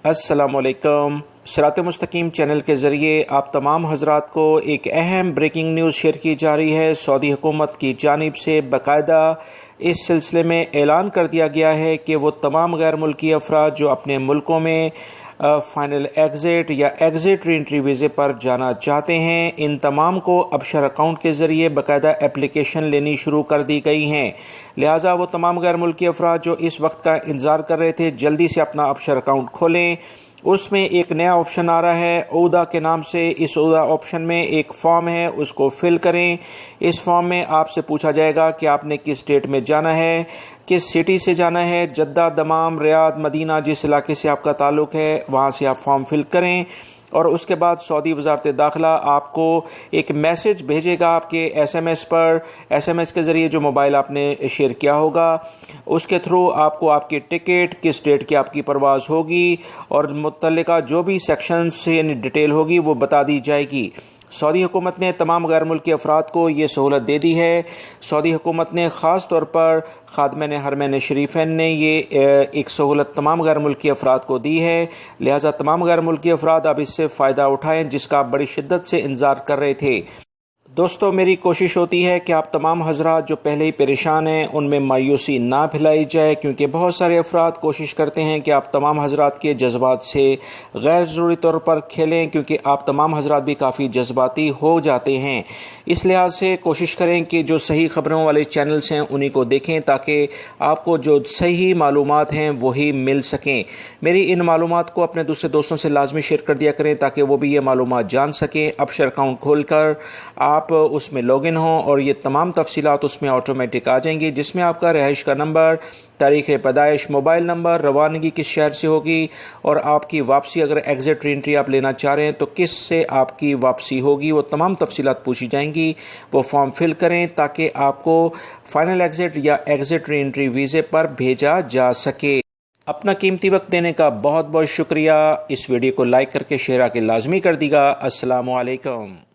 السلام علیکم۔ صراط مستقیم چینل کے ذریعے آپ تمام حضرات کو ایک اہم بریکنگ نیوز شیئر کی جا رہی ہے۔ سعودی حکومت کی جانب سے باقاعدہ اس سلسلے میں اعلان کر دیا گیا ہے کہ وہ تمام غیر ملکی افراد جو اپنے ملکوں میں فائنل ایگزٹ یا ایگزٹ ری انٹری ویزے پر جانا چاہتے ہیں، ان تمام کو ابشر اکاؤنٹ کے ذریعے باقاعدہ اپلیکیشن لینی شروع کر دی گئی ہیں۔ لہٰذا وہ تمام غیر ملکی افراد جو اس وقت کا انتظار کر رہے تھے، جلدی سے اپنا ابشر اکاؤنٹ کھولیں۔ اس میں ایک نیا آپشن آ رہا ہے عہدہ کے نام سے۔ اس عہدہ آپشن میں ایک فارم ہے، اس کو فل کریں۔ اس فارم میں آپ سے پوچھا جائے گا کہ آپ نے کس ڈیٹ میں جانا ہے، کس سٹی سے جانا ہے، جدہ، دمام، ریاض، مدینہ، جس علاقے سے آپ کا تعلق ہے وہاں سے آپ فارم فل کریں۔ اور اس کے بعد سعودی وزارت داخلہ آپ کو ایک میسج بھیجے گا آپ کے ایس ایم ایس پر، ایس ایم ایس کے ذریعے جو موبائل آپ نے شیئر کیا ہوگا، اس کے تھرو آپ کو آپ کی ٹکٹ، کس ڈیٹ کی آپ کی پرواز ہوگی اور متعلقہ جو بھی سیکشن سے یعنی ڈیٹیل ہوگی وہ بتا دی جائے گی۔ سعودی حکومت نے تمام غیر ملکی افراد کو یہ سہولت دے دی ہے۔ سعودی حکومت نے خاص طور پر خادمین حرمین شریفین نے یہ ایک سہولت تمام غیر ملکی افراد کو دی ہے، لہٰذا تمام غیر ملکی افراد اب اس سے فائدہ اٹھائیں جس کا آپ بڑی شدت سے انتظار کر رہے تھے۔ دوستو، میری کوشش ہوتی ہے کہ آپ تمام حضرات جو پہلے ہی پریشان ہیں ان میں مایوسی نہ پھیلائی جائے، کیونکہ بہت سارے افراد کوشش کرتے ہیں کہ آپ تمام حضرات کے جذبات سے غیر ضروری طور پر کھیلیں، کیونکہ آپ تمام حضرات بھی کافی جذباتی ہو جاتے ہیں۔ اس لحاظ سے کوشش کریں کہ جو صحیح خبروں والے چینلز ہیں انہی کو دیکھیں تاکہ آپ کو جو صحیح معلومات ہیں وہی مل سکیں۔ میری ان معلومات کو اپنے دوسرے دوستوں سے لازمی شیئر کر دیا کریں تاکہ وہ بھی یہ معلومات جان سکیں۔ ابشر اکاؤنٹ کھول کر آپ اس میں لاگ ان ہوں اور یہ تمام تفصیلات اس میں آٹومیٹک آ جائیں گی، جس میں آپ کا رہائش کا نمبر، تاریخ پیدائش، موبائل نمبر، روانگی کس شہر سے ہوگی اور آپ کی واپسی اگر ایگزٹ ری انٹری آپ لینا چاہ رہے ہیں تو کس سے آپ کی واپسی ہوگی، وہ تمام تفصیلات پوچھی جائیں گی۔ وہ فارم فل کریں تاکہ آپ کو فائنل ایگزٹ یا ایگزٹ ری انٹری ویزے پر بھیجا جا سکے۔ اپنا قیمتی وقت دینے کا بہت بہت شکریہ۔ اس ویڈیو کو لائک کر کے شیئر کے لازمی کر دیگا۔ السلام علیکم۔